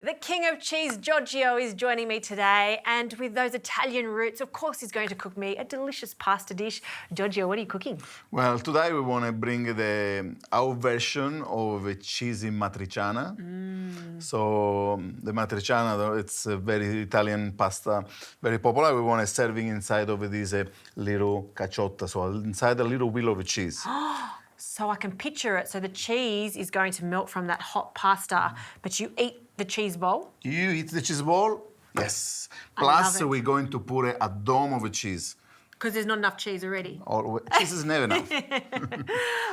The king of cheese, Giorgio, is joining me today, and with those Italian roots, of course, he's going to cook me a delicious pasta dish. Giorgio, what are you cooking? Well, today we want to bring our version of a cheesy matriciana. So the matriciana, it's a very Italian pasta, very popular. We want to serving inside of this little caciotta, so inside a little wheel of cheese. So I can picture it. So the cheese is going to melt from that hot pasta, but you eat the cheese bowl? You eat the cheese ball? Yes. I love Plus, it. we're going to put a dome of cheese. Because there's not enough cheese already. Cheese is never enough.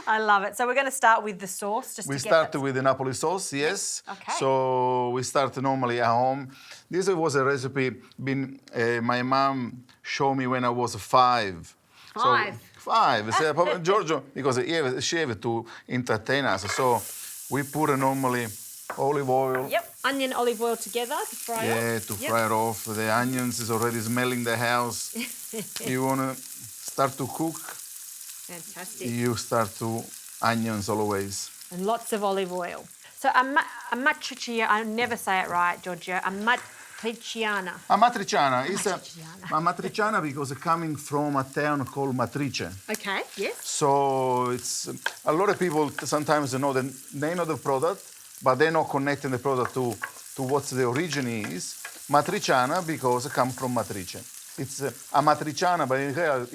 I love it. So we're going to start with the sauce. We start with the Napoli sauce, yes. Okay. So we start normally at home. This was a recipe my mom showed me when I was 5. Five? So, 5. Giorgio, because she had to entertain us. So we put normally olive oil. Yep, onion, olive oil together to fry off. Yeah, to fry it off. The onions is already smelling the house. You want to start to cook. Fantastic. You start to onions always. And lots of olive oil. So amatriciana, I never say it right, Giorgio. Amatriciana. Amatriciana is Amatriciana because it's coming from a town called Matrice. Okay, yes. So it's a lot of people sometimes know the name of the product, but they're not connecting the product to what the origin is. Matriciana because it comes from Matrice. It's Amatriciana, but in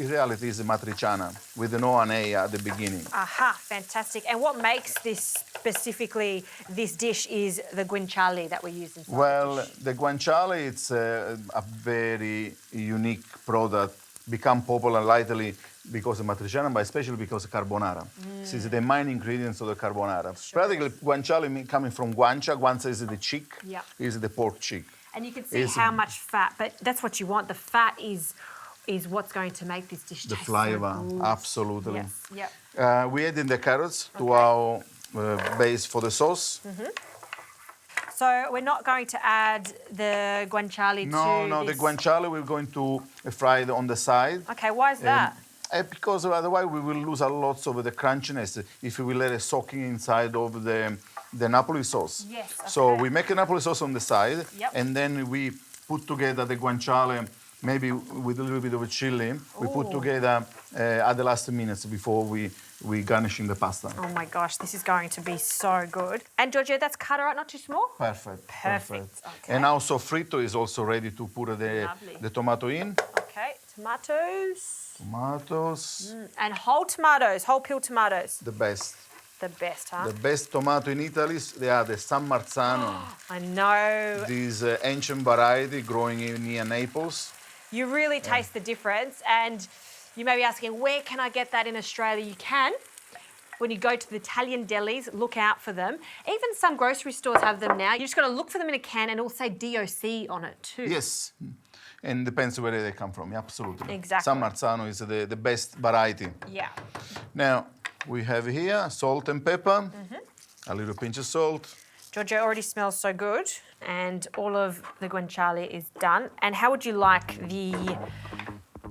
reality it's Matriciana with no an A at the beginning. Aha, fantastic. And what makes this specifically, this dish, is the guanciale that we use inside Well, the dish. the guanciale, it's a very unique product, become popular lately because of Matriciana, but especially because of carbonara. This is the main ingredients of the carbonara. Sure. Practically, guanciale coming from guancia. Guancia is the cheek, Yep. is the pork cheek. And you can see how much fat, but that's what you want. The fat is what's going to make this dish The taste flavor, so good. absolutely. Yes, yep. We add in the carrots to our base for the sauce. So we're not going to add the guanciale to No, this. the guanciale we're going to fry it on the side. Okay, why is that? Because otherwise we will lose a lot of the crunchiness if we let it soaking inside of the Napoli sauce. Yes, So okay. we make a Napoli sauce on the side, Yep. and then we put together the guanciale, maybe with a little bit of chilli. We put Ooh. together at the last minutes before we garnishing the pasta. Oh my gosh, this is going to be so good. And Giorgio, that's cut right, not too small? Perfect. Perfect, okay. And our sofrito is also ready to put Lovely. the tomato in. Okay, tomatoes. Tomatoes, And whole tomatoes, whole peeled tomatoes. the best. The best, huh? The best tomato in Italy, they are the San Marzano. I know. This ancient variety growing near Naples. You really taste the difference, and you may be asking, where can I get that in Australia? You can. When you go to the Italian delis, look out for them. Even some grocery stores have them now. You just got to look for them in a can, and it'll say DOC on it too. Yes, and depends where they come from. Absolutely. Exactly. San Marzano is the best variety. Yeah. Now we have here salt and pepper, a little pinch of salt. Giorgio already smells so good, and all of the guanciale is done. And how would you like the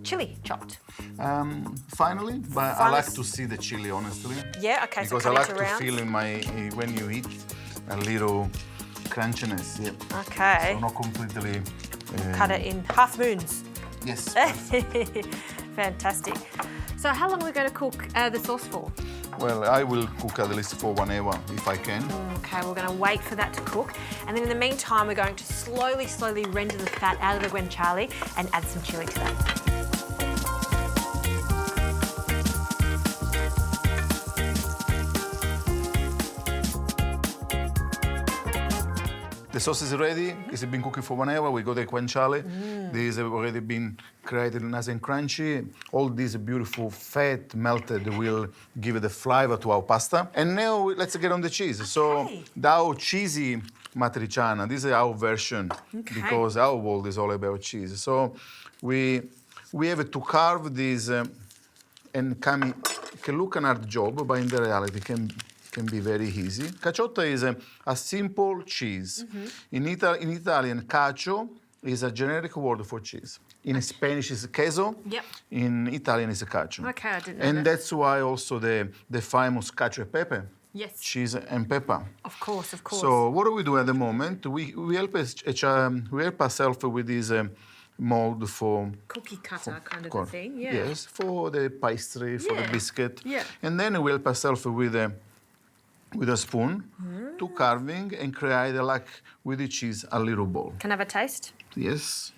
chili chopped? Finally, but I like to see the chili honestly. Yeah, okay, Because so I cut like it to around. feel in when you eat a little crunchiness. Yeah. Okay, So not completely. cut it in half moons. Yes. Fantastic. So how long are we going to cook the sauce for? Well, I will cook at least for 1 hour if I can. Okay, we're going to wait for that to cook. And then in the meantime, we're going to slowly render the fat out of the guanciale and add some chili to that. The sauce is ready. It's been cooking for 1 hour. We got the guanciale. This has already been created nice and crunchy. All this beautiful fat melted will give it the flavor to our pasta. And now let's get on the cheese. So our cheesy matriciana, this is our version because our world is all about cheese. So we have to carve this and can look an hard job, but in the reality can be very easy. Caciotta is a simple cheese. In Italian, cacio is a generic word for cheese. In Spanish, it's queso. Yep. In Italian, it's cacio. Okay, I didn't know And that. that's why also the famous cacio e pepe Yes. cheese and pepper. Of course, of course. So what do we do at the moment? We help ourselves with this mold for Cookie cutter kind of a corn. thing, yeah. Yes, for the pastry, for the Yeah, biscuit. yeah. And then we help ourselves with a spoon to carving and create like with the cheese a little ball. Can I have a taste? Yes.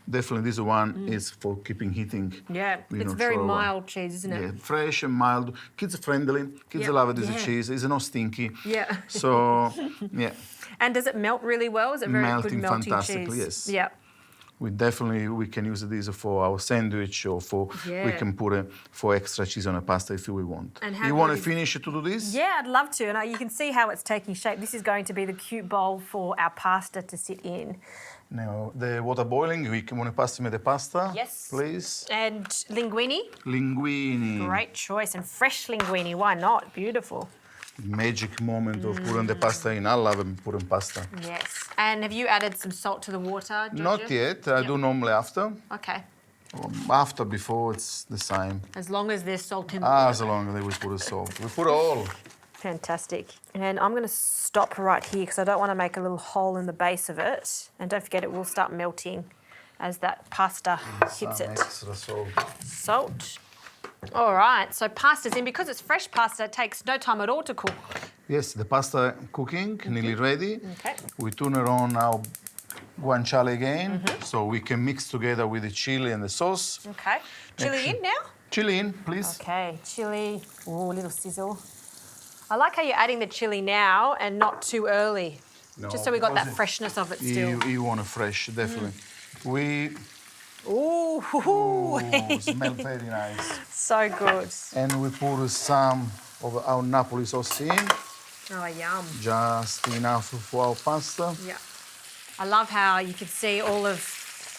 Definitely this one is for keeping heating. Yeah, you it's know, very for a while. mild cheese, isn't it? Yeah, fresh and mild. Kids friendly. Kids Yeah. love this Yeah. cheese. It's not stinky. Yeah. So, yeah. And does it melt really well? Is it very Melting good melting fantastically, cheese? yes. Yeah. We can use this for our sandwich or we Yeah. can put for extra cheese on a pasta if we want. And how You want to good is- finish to do this? Yeah, I'd love to. And you can see how it's taking shape. This is going to be the cute bowl for our pasta to sit in. Now, the water boiling, want to pass me the pasta? Yes. Please. And linguine, Linguine. great choice. And fresh linguine, why not? Beautiful. Magic moment of putting the pasta in. I love putting pasta. Yes. And have you added some salt to the water, Giorgio? Not yet. I do normally after. Okay. After, before, it's the same. As long as there's salt in the water. As long as we put the salt. We put it all. Fantastic. And I'm going to stop right here because I don't want to make a little hole in the base of it. And don't forget, it will start melting as that pasta hits Some it. extra salt. Salt. All right, so pasta's in. Because it's fresh pasta, it takes no time at all to cook. Yes, the pasta cooking, nearly ready. Okay. We turn it on our guanciale again, so we can mix together with the chili and the sauce. Okay. Chili in now? Chili in, please. Okay, chili. Ooh, a little sizzle. I like how you're adding the chili now and not too early. No, Just so we got that because freshness of it still. You want it fresh, definitely. We Ooh, smell very nice. so good. And we put some of our Napoli sauce in, Oh, yum. just enough for our pasta. Yeah. I love how you can see all of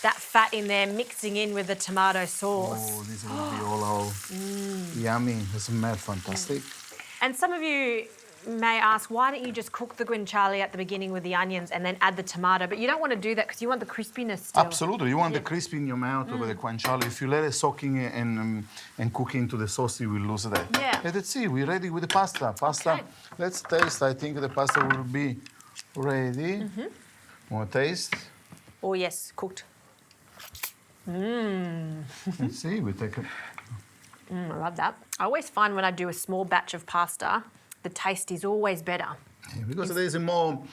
that fat in there mixing in with the tomato sauce. Oh, this will be all our yummy. It smells fantastic. And some of you may ask, why don't you just cook the guanciale at the beginning with the onions and then add the tomato? But you don't want to do that because you want the crispiness still. Absolutely. You want the crispy in your mouth over the guanciale. If you let it soaking and cook into the sauce, you will lose that. Yeah. And that's it. We're ready with the pasta. Pasta. Okay. Let's taste. I think the pasta will be ready. Want to taste? Oh, yes, cooked. Let's see. We take it. I love that. I always find when I do a small batch of pasta, the taste is always better. Yeah, because there's more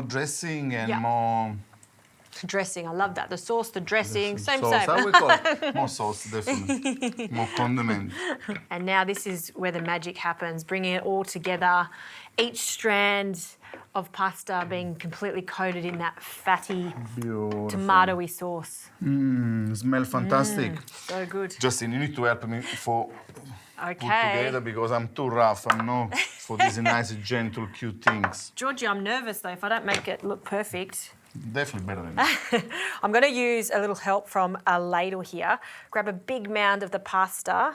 dressing and Yeah. more Dressing, I love that. The sauce, the dressing, same, sauce. same. How we call it? More sauce, definitely. More condiment. And now this is where the magic happens, bringing it all together. Each strand of pasta being completely coated in that fatty, Beautiful. tomatoey sauce. Smell fantastic. So good. Justin, you need to help me for put Okay. together because I'm too rough. I'm not for these nice, gentle, cute things. Georgie, I'm nervous though if I don't make it look perfect. Definitely better than me. I'm going to use a little help from a ladle here. Grab a big mound of the pasta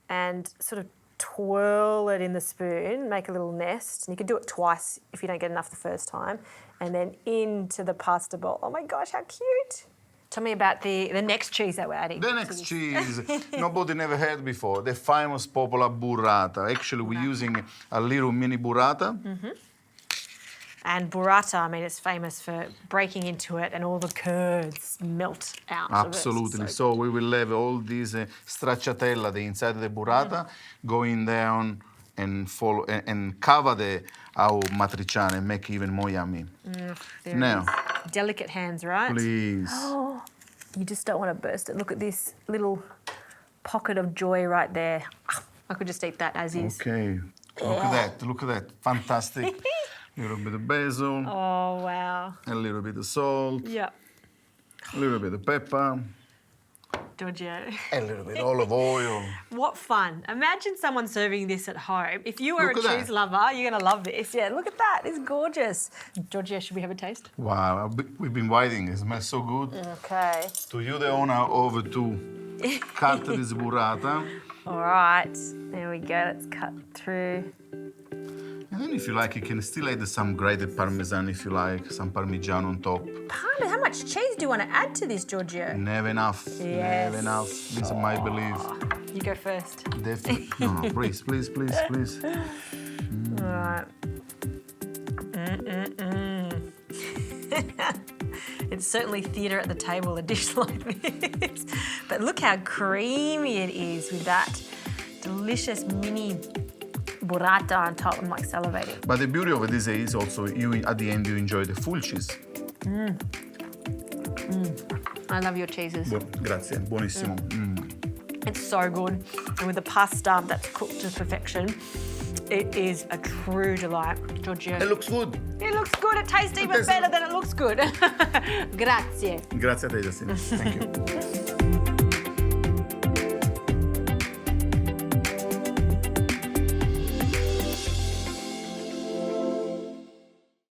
and sort of twirl it in the spoon, make a little nest. And you can do it twice if you don't get enough the first time. And then into the pasta bowl. Oh my gosh, how cute. Tell me about the next cheese that we're adding. The next cheese, nobody never had before. The famous popular burrata. Actually, we're using a little mini burrata. And burrata, I mean, it's famous for breaking into it and all the curds melt out Absolutely. of it. So we will have all these stracciatella, the inside of the burrata, going down and follow and cover our matriciana and make it even more yummy. There Now, it is. Delicate hands, right? please. Oh, you just don't want to burst it. Look at this little pocket of joy right there. I could just eat that as is. Okay. Look at that. Look at that. Fantastic. A little bit of basil, Oh, wow. a little bit of salt, Yeah. a little bit of pepper, Giorgio. a little bit of olive oil. What fun. Imagine someone serving this at home. If you are Look a at that. cheese lover, you're going to love this. Yeah, look at that. It's gorgeous. Giorgio, should we have a taste? Wow, we've been waiting. It smells so good. Okay. To you, the owner, over to cut this burrata. All right. There we go. Let's cut through. And then if you like, you can still add some grated parmesan if you like, some parmigiano on top. Parmesan. How much cheese do you want to add to this, Giorgio? Never enough. Yes. Never enough. This is my belief. You go first. Definitely. No, please, please, please, please. All right. It's certainly theatre at the table, a dish like this. But look how creamy it is with that delicious mini burrata on top. I'm like salivating. But the beauty of this is also you at the end you enjoy the full cheese. I love your cheeses. Grazie, buonissimo. It's so good. And with the pasta that's cooked to perfection, it is a true delight, Giorgio. It looks good. It looks good. It tastes even better than it looks good. Grazie. Grazie a te, Justine. Thank you.